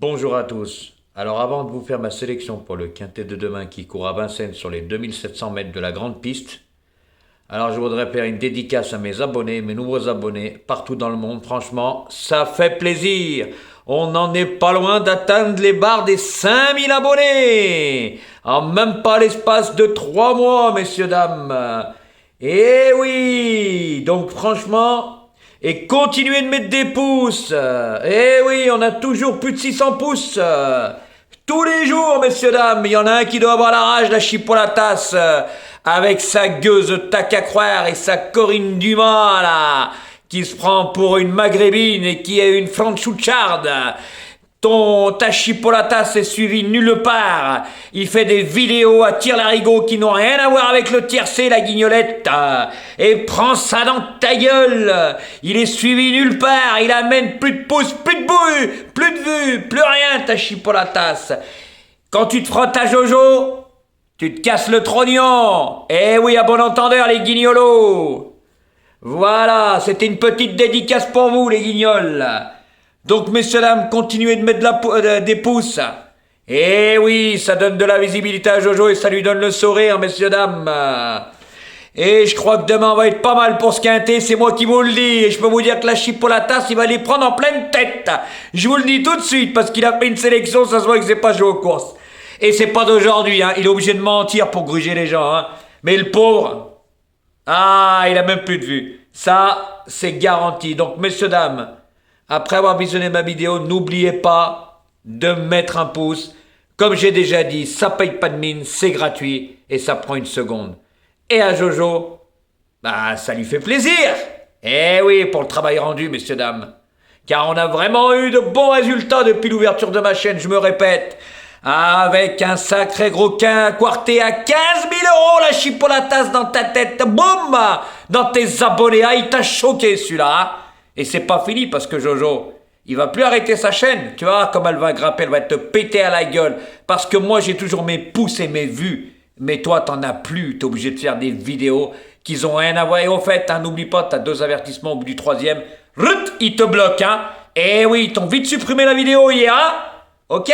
Bonjour à tous. Alors avant de vous faire ma sélection pour le quintet de demain qui court à Vincennes sur les 2700 mètres de la grande piste, alors je voudrais faire une dédicace à mes abonnés, mes nouveaux abonnés, partout dans le monde. Franchement, ça fait plaisir. On n'en est pas loin d'atteindre les barres des 5000 abonnés. En même pas l'espace de 3 mois, messieurs, dames. Eh oui. Donc franchement... Et continuez de mettre des pouces. Eh oui, on a toujours plus de 600 pouces. Tous les jours, messieurs, dames, il y en a un qui doit avoir la rage, la chipolatas, avec sa gueuse tac à croire et sa Corinne Dumas, là, qui se prend pour une maghrébine et qui est une franchoucharde. Ta chipolatas est suivi nulle part. Il fait des vidéos à tire-larigot qui n'ont rien à voir avec le tiercé, la guignolette. Et prends ça dans ta gueule. Il est suivi nulle part. Il amène plus de pouces, plus de bruit, plus de vues, plus rien, ta chipolatas. Quand tu te frottes à Jojo, tu te casses le trognon. Eh oui, à bon entendeur, les guignolos. Voilà, c'était une petite dédicace pour vous, les guignols. Donc, messieurs, dames, continuez de mettre des pouces. Eh oui, ça donne de la visibilité à Jojo et ça lui donne le sourire, messieurs, dames. Et je crois que demain, on va être pas mal pour ce quintet, c'est moi qui vous le dis. Et je peux vous dire que la chipolatas, il va les prendre en pleine tête. Je vous le dis tout de suite, parce qu'il a fait une sélection, ça se voit que c'est pas joué aux courses. Et c'est pas d'aujourd'hui, hein. Il est obligé de mentir pour gruger les gens, hein. Mais le pauvre, il a même plus de vue. Ça, c'est garanti. Donc, messieurs, dames, après avoir visionné ma vidéo, n'oubliez pas de mettre un pouce. Comme j'ai déjà dit, ça paye pas de mine, c'est gratuit et ça prend une seconde. Et à Jojo, ça lui fait plaisir. Eh oui, pour le travail rendu, messieurs, dames. Car on a vraiment eu de bons résultats depuis l'ouverture de ma chaîne, je me répète. Avec un sacré gros quarté à 15 000 € la chipolatas dans ta tête. Boum! Dans tes abonnés. Il t'a choqué celui-là, hein. Et c'est pas fini parce que Jojo, il va plus arrêter sa chaîne. Tu vois comme elle va grimper, elle va te péter à la gueule. Parce que moi, j'ai toujours mes pouces et mes vues. Mais toi, t'en as plus. T'es obligé de faire des vidéos qui ont rien à voir. Et au fait, hein, n'oublie pas, t'as 2 avertissements au bout du 3e. Il te bloque, hein. Eh oui, ils t'ont vite supprimé la vidéo hier, hein. Ok?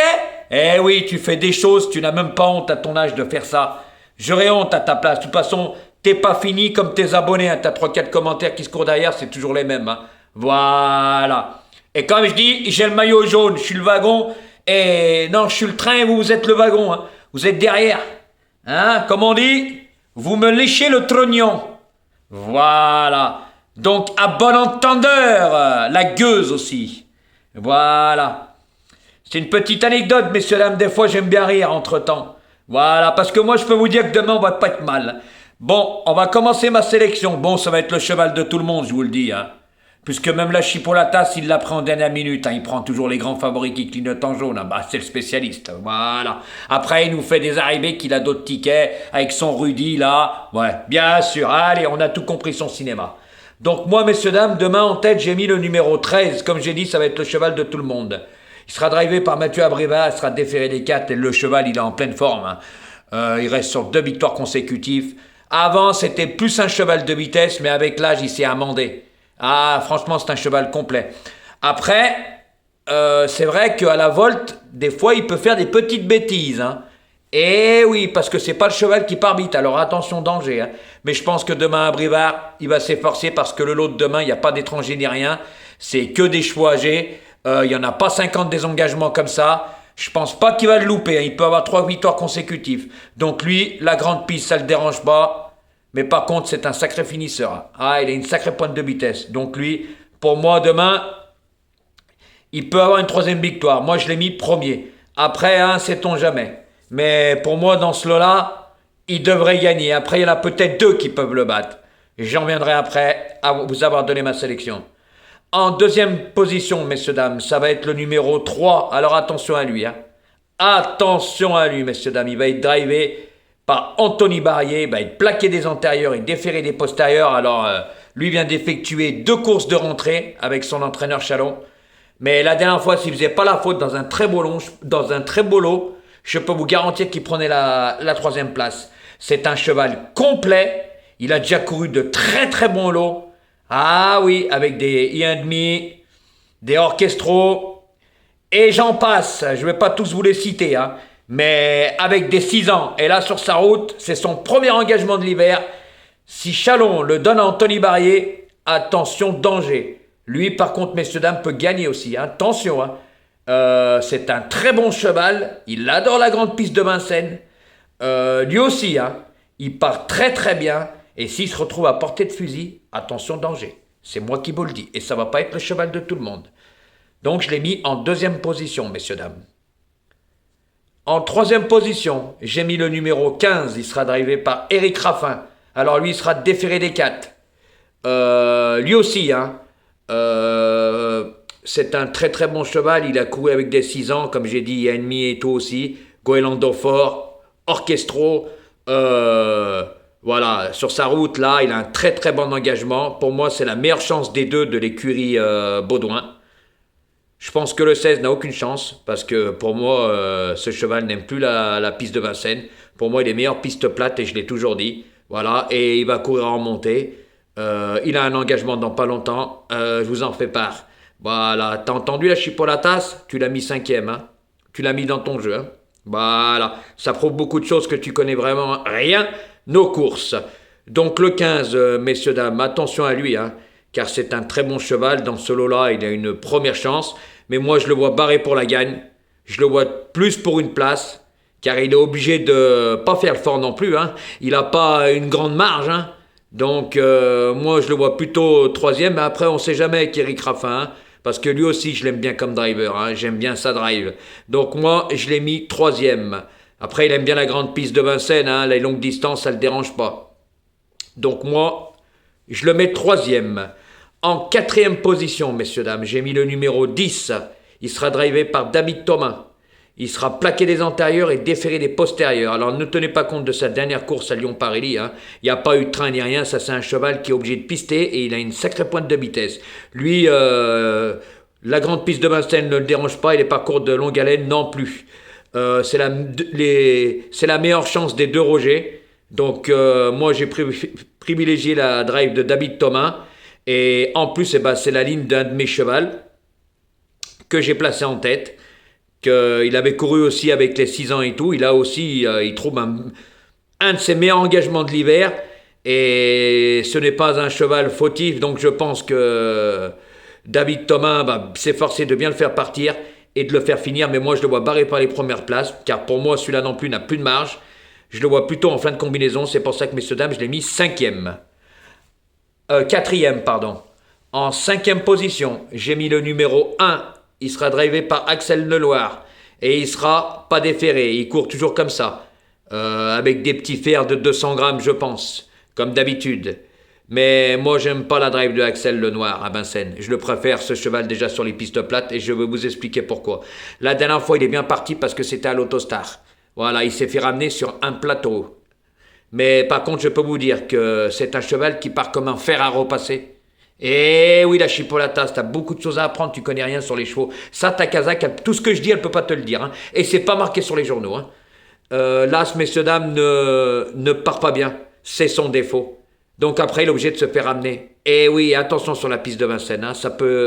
Eh oui, tu fais des choses, tu n'as même pas honte à ton âge de faire ça. J'aurais honte à ta place. De toute façon, t'es pas fini comme tes abonnés. Hein. T'as 3-4 commentaires qui se courent derrière, c'est toujours les mêmes. Hein. Voilà. Et comme je dis, j'ai le maillot jaune, je suis le wagon. Et non, je suis le train et vous êtes le wagon. Hein. Vous êtes derrière. Hein, comme on dit, vous me léchez le trognon. Voilà. Donc, à bon entendeur, la gueuse aussi. Voilà. C'est une petite anecdote, messieurs, dames. Des fois, j'aime bien rire entre-temps. Voilà, parce que moi, je peux vous dire que demain, on va pas être mal. Bon, on va commencer ma sélection. Bon, ça va être le cheval de tout le monde, je vous le dis. Hein. Puisque même la chipolatas, il la prend en dernière minute. Hein. Il prend toujours les grands favoris qui clignotent en jaune. Hein. C'est le spécialiste. Voilà. Après, il nous fait des arrivées qu'il a d'autres tickets avec son Rudy, là. Ouais, bien sûr. Allez, on a tout compris son cinéma. Donc moi, messieurs, dames, demain, en tête, j'ai mis le numéro 13. Comme j'ai dit, ça va être le cheval de tout le monde. Il sera drivé par Mathieu Abrivard, il sera déféré des 4 et le cheval, il est en pleine forme. Hein. Il reste sur 2 victoires consécutives. Avant, c'était plus un cheval de vitesse, mais avec l'âge, il s'est amendé. Franchement, c'est un cheval complet. Après, c'est vrai qu'à la volte, des fois, il peut faire des petites bêtises. Hein. Et oui, parce que c'est pas le cheval qui part vite, alors attention, danger. Hein. Mais je pense que demain, Abrivard, il va s'efforcer parce que le lot de demain, il n'y a pas d'étranger ni rien. C'est que des chevaux âgés. Il n'y en a pas 50 désengagements comme ça. Je pense pas qu'il va le louper. Hein. Il peut avoir 3 victoires consécutives. Donc lui, la grande piste, ça le dérange pas. Mais par contre, c'est un sacré finisseur. Il a une sacrée pointe de vitesse. Donc lui, pour moi, demain, il peut avoir une 3e victoire. Moi, je l'ai mis premier. Après, sait-on jamais. Mais pour moi, dans ce lot-là, il devrait gagner. Après, il y en a peut-être 2 qui peuvent le battre. J'en reviendrai après à vous avoir donné ma sélection. En 2e position, messieurs, dames, ça va être le numéro 3. Alors attention à lui. Hein. Attention à lui, messieurs, dames. Il va être drivé par Anthony Barrier. Il va être plaqué des antérieurs et déféré des postérieurs. Alors, lui vient d'effectuer 2 courses de rentrée avec son entraîneur Chalon. Mais la dernière fois, s'il ne faisait pas la faute dans un très beau lot, je peux vous garantir qu'il prenait la 3e place. C'est un cheval complet. Il a déjà couru de très très bons lots. Oui, avec des I1,5, des orchestraux Et j'en passe, je ne vais pas tous vous les citer, hein, mais avec des 6 ans, et là sur sa route, c'est son premier engagement de l'hiver. Si Chalon le donne à Anthony Barrier, attention, danger. Lui, par contre, messieurs, dames, peut gagner aussi, hein, attention. Hein. C'est un très bon cheval, il adore la grande piste de Vincennes. Lui aussi, hein, il part très très bien, et s'il se retrouve à portée de fusil, attention, danger. C'est moi qui vous le dis, et ça ne va pas être le cheval de tout le monde. Donc je l'ai mis en 2e position, messieurs, dames. En 3e position, j'ai mis le numéro 15, il sera drivé par Éric Raffin. Alors lui, il sera déféré des 4. Lui aussi, hein, c'est un très très bon cheval, il a couru avec des 6 ans, comme j'ai dit, il y a Ennemi et tout aussi, Goélando Fort, Orchestro, voilà, sur sa route là, il a un très très bon engagement. Pour moi, c'est la meilleure chance des deux de l'écurie Baudouin. Je pense que le 16 n'a aucune chance, parce que pour moi, ce cheval n'aime plus la piste de Vincennes. Pour moi, il est meilleure piste plate, et je l'ai toujours dit. Voilà, et il va courir en montée. Il a un engagement dans pas longtemps, je vous en fais part. Voilà, t'as entendu la chipolatas? Tu l'as mis 5e, hein? Tu l'as mis dans ton jeu, hein? Voilà, ça prouve beaucoup de choses que tu connais vraiment rien, nos courses. Donc le 15, messieurs, dames, attention à lui, hein, car c'est un très bon cheval. Dans ce lot-là, il a une première chance. Mais moi, je le vois barré pour la gagne. Je le vois plus pour une place, car il est obligé de pas faire le fort non plus. Hein. Il n'a pas une grande marge. Hein. Donc, moi, je le vois plutôt 3e. Mais après, on ne sait jamais avec Éric Raffin. Hein, parce que lui aussi, je l'aime bien comme driver. Hein, j'aime bien sa drive. Donc, moi, je l'ai mis 3e. Après, il aime bien la grande piste de Vincennes. Hein, les longues distances, ça ne le dérange pas. Donc, moi, je le mets 3e. En 4e position, messieurs, dames, j'ai mis le numéro 10. Il sera drivé par David Thomas. Il sera plaqué des antérieurs et déféré des postérieurs. Alors ne tenez pas compte de sa dernière course à Lyon-Paris. Hein. Il n'y a pas eu de train ni rien. Ça, c'est un cheval qui est obligé de pister et il a une sacrée pointe de vitesse. Lui, la grande piste de Vincennes ne le dérange pas et les parcours de longue haleine non plus. C'est la meilleure chance des deux Roger. Donc moi, j'ai privilégié la drive de David Thomas. Et en plus, eh ben, c'est la ligne d'un de mes chevals que j'ai placé en tête. Il avait couru aussi avec les 6 ans et tout. Il a aussi, il trouve un de ses meilleurs engagements de l'hiver. Et ce n'est pas un cheval fautif. Donc je pense que David Thomas va s'efforcer de bien le faire partir et de le faire finir. Mais moi, je le vois barré par les premières places. Car pour moi, celui-là non plus n'a plus de marge. Je le vois plutôt en fin de combinaison. C'est pour ça que, messieurs, dames, je l'ai mis 5e. 4e, pardon. En 5e position, j'ai mis le numéro 1. Il sera drivé par Axel Leloir. Et il sera pas déféré. Il court toujours comme ça. Avec des petits fers de 200 grammes, je pense. Comme d'habitude. Mais moi, j'aime pas la drive de Axel Lenoir à Vincennes. Je le préfère, ce cheval, déjà sur les pistes plates. Et je vais vous expliquer pourquoi. La dernière fois, il est bien parti parce que c'était à l'Autostar. Voilà, il s'est fait ramener sur un plateau. Mais par contre, je peux vous dire que c'est un cheval qui part comme un fer à repasser. Et oui, la chipolatas, t'as beaucoup de choses à apprendre, tu connais rien sur les chevaux. Ça, ta Kazakh, tout ce que je dis, elle peut pas te le dire. Hein. Et c'est pas marqué sur les journaux. Hein. L'As, messieurs, dames, ne part pas bien. C'est son défaut. Donc après, il est obligé de se faire ramener. Et oui, attention sur la piste de Vincennes. Hein.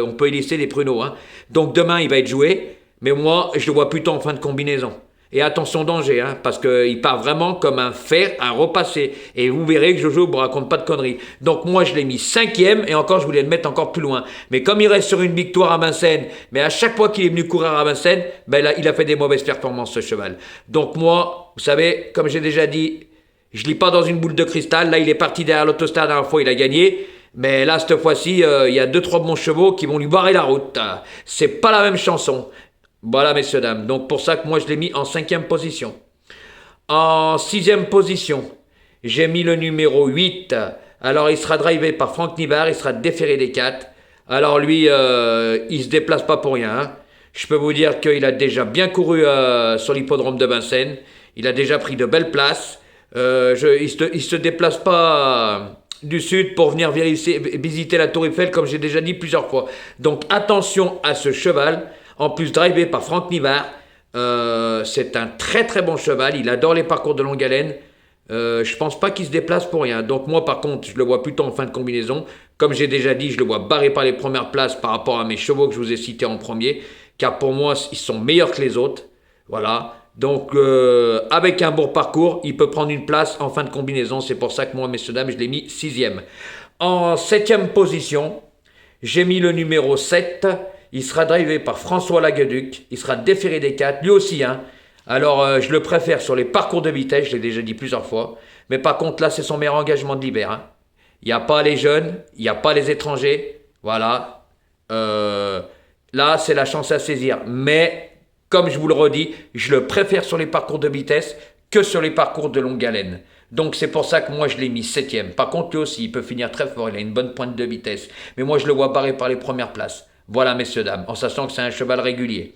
On peut y laisser des pruneaux. Hein. Donc demain, il va être joué. Mais moi, je le vois plutôt en fin de combinaison. Et attention danger, hein, parce qu'il part vraiment comme un fer à repasser. Et vous verrez que Jojo ne vous raconte pas de conneries. Donc moi, je l'ai mis 5e, et encore, je voulais le mettre encore plus loin. Mais comme il reste sur une victoire à Vincennes, mais à chaque fois qu'il est venu courir à Vincennes, ben là, il a fait des mauvaises performances, ce cheval. Donc moi, vous savez, comme j'ai déjà dit, je ne lis pas dans une boule de cristal. Là, il est parti derrière l'Autostar, la dernière fois, il a gagné. Mais là, cette fois-ci, il y a 2-3 bons chevaux qui vont lui barrer la route. C'est pas la même chanson. Voilà, messieurs, dames. Donc, pour ça que moi, je l'ai mis en 5e position. En 6e position, j'ai mis le numéro 8. Alors, il sera drivé par Franck Nivard. Il sera déféré des 4. Alors, lui, il se déplace pas pour rien. Hein. Je peux vous dire qu'il a déjà bien couru sur l'hippodrome de Vincennes. Il a déjà pris de belles places. Il se déplace pas du sud pour venir visiter la Tour Eiffel, comme j'ai déjà dit plusieurs fois. Donc, attention à ce cheval. En plus, drivé par Franck Nivard, c'est un très très bon cheval. Il adore les parcours de longue haleine. Je pense pas qu'il se déplace pour rien. Donc moi, par contre, je le vois plutôt en fin de combinaison. Comme j'ai déjà dit, je le vois barré par les premières places par rapport à mes chevaux que je vous ai cités en premier. car pour moi, ils sont meilleurs que les autres. Voilà. Donc, avec un bon parcours, il peut prendre une place en fin de combinaison. C'est pour ça que moi, messieurs, dames, je l'ai mis 6e. En 7e position, j'ai mis le numéro 7. Il sera drivé par François Lagueduc. Il sera déféré des 4. Lui aussi, hein. Alors, je le préfère sur les parcours de vitesse. Je l'ai déjà dit plusieurs fois. Mais par contre, là, c'est son meilleur engagement de l'hiver. Hein. Il n'y a pas les jeunes. Il n'y a pas les étrangers. Voilà. Là, c'est la chance à saisir. Mais, comme je vous le redis, je le préfère sur les parcours de vitesse que sur les parcours de longue haleine. Donc, c'est pour ça que moi, je l'ai mis 7e. Par contre, lui aussi, il peut finir très fort. Il a une bonne pointe de vitesse. Mais moi, je le vois barré par les premières places. Voilà, messieurs, dames, en sachant que c'est un cheval régulier.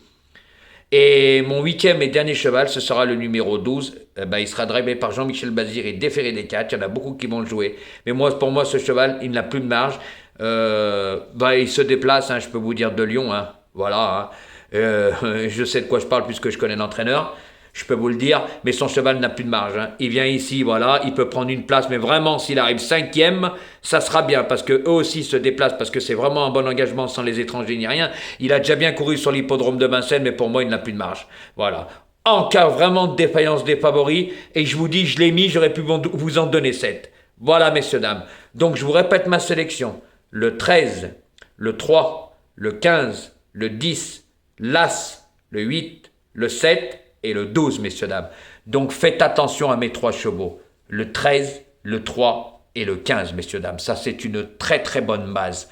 Et mon 8e et dernier cheval, ce sera le numéro 12. Il sera drivé par Jean-Michel Bazir et déféré des 4. Il y en a beaucoup qui vont le jouer. Mais moi, pour moi, ce cheval, il n'a plus de marge. Il se déplace, hein, je peux vous dire, de Lyon. Hein. Voilà. Hein. Je sais de quoi je parle puisque je connais l'entraîneur. Je peux vous le dire, mais son cheval n'a plus de marge. Hein. Il vient ici, voilà, il peut prendre une place, mais vraiment, s'il arrive 5e, ça sera bien, parce qu'eux aussi se déplacent, parce que c'est vraiment un bon engagement sans les étrangers ni rien. Il a déjà bien couru sur l'hippodrome de Vincennes, mais pour moi, il n'a plus de marge. Voilà. En cas vraiment de défaillance des favoris, et je vous dis, je l'ai mis, j'aurais pu vous en donner 7. Voilà, messieurs, dames. Donc, je vous répète ma sélection. Le 13, le 3, le 15, le 10, l'As, le 8, le 7, et le 12, messieurs, dames. Donc, faites attention à mes 3 chevaux. Le 13, le 3 et le 15, messieurs, dames. Ça, c'est une très, très bonne base.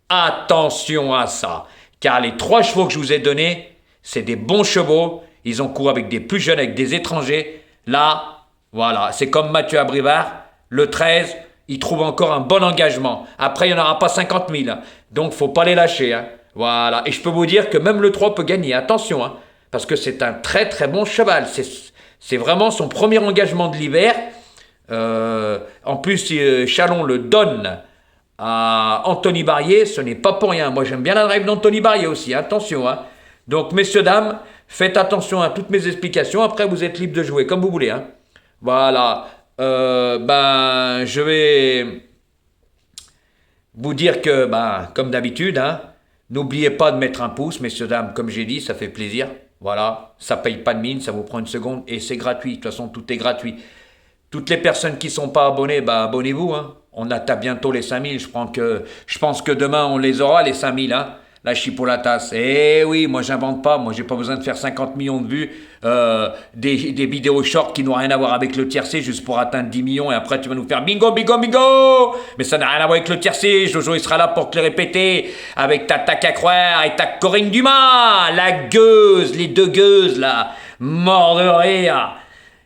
Attention à ça. Car les 3 chevaux que je vous ai donnés, c'est des bons chevaux. Ils ont couru avec des plus jeunes, avec des étrangers. Là, voilà, c'est comme Mathieu Abrivard. Le 13, il trouve encore un bon engagement. Après, il n'y en aura pas 50 000. Donc, faut pas les lâcher. Hein. Voilà. Et je peux vous dire que même le 3 peut gagner. Attention, hein. Parce que c'est un très très bon cheval. C'est vraiment son premier engagement de l'hiver. En plus, Chalon le donne à Anthony Barrier. Ce n'est pas pour rien. Moi, j'aime bien la drive d'Anthony Barrier aussi. Attention. Hein. Donc, messieurs, dames, faites attention à toutes mes explications. Après, vous êtes libre de jouer comme vous voulez. Hein. Voilà. Je vais vous dire que, comme d'habitude, hein, n'oubliez pas de mettre un pouce, messieurs, dames. Comme j'ai dit, ça fait plaisir. Voilà, ça paye pas de mine, ça vous prend une seconde et c'est gratuit. De toute façon, tout est gratuit. Toutes les personnes qui ne sont pas abonnées, abonnez-vous. Hein. On atteint bientôt les 5000. Je pense que demain, on les aura, les 5000. Hein. La chipolatas. Eh oui, moi, j'invente pas. Moi, j'ai pas besoin de faire 50 millions de vues. Des vidéos short qui n'ont rien à voir avec le tiercé juste pour atteindre 10 millions. Et après, tu vas nous faire bingo, bingo, bingo. Mais ça n'a rien à voir avec le tiercé. Jojo, il sera là pour te le répéter. Avec ta tac à croire et ta Corinne Dumas. La gueuse, les 2 gueuses, là. Mort de rire.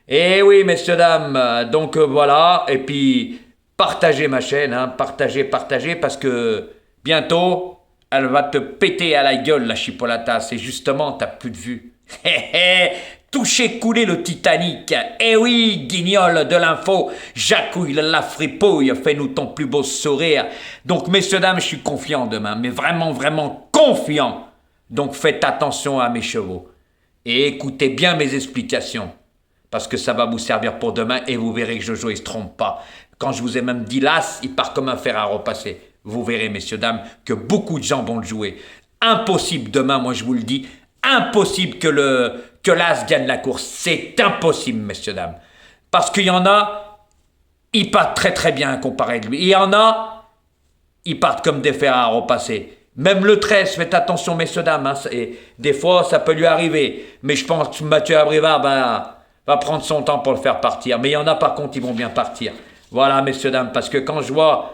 Eh oui, messieurs, dames. Donc, voilà. Et puis, partagez ma chaîne. Hein. Partagez, parce que bientôt, elle va te péter à la gueule, la chipolatas. Et justement, t'as plus de vue. Toucher couler le Titanic. Eh oui, guignol de l'info. Jacouille la fripouille. Fais-nous ton plus beau sourire. Donc, messieurs, dames, je suis confiant demain. Mais vraiment, vraiment confiant. Donc, faites attention à mes chevaux. Et écoutez bien mes explications. Parce que ça va vous servir pour demain. Et vous verrez que Jojo, il se trompe pas. Quand je vous ai même dit l'As, il part comme un fer à repasser. Vous verrez, messieurs, dames, que beaucoup de gens vont le jouer. Impossible demain, moi je vous le dis, impossible que l'As gagne la course. C'est impossible, messieurs, dames. Parce qu'il y en a, ils partent très très bien comparé à lui. Il y en a, ils partent comme des fers à repasser. Même le 13, faites attention, messieurs, dames. Hein, et des fois, ça peut lui arriver. Mais je pense que Mathieu Abrivard va prendre son temps pour le faire partir. Mais il y en a, par contre, ils vont bien partir. Voilà, messieurs, dames, parce que quand je vois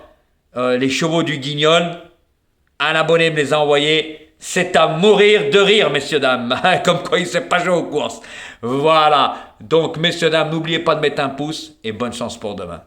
les chevaux du Guignol, un abonné me les a envoyés, c'est à mourir de rire, messieurs, dames, comme quoi il ne sait pas jouer aux courses. Voilà, donc, messieurs, dames, n'oubliez pas de mettre un pouce et bonne chance pour demain.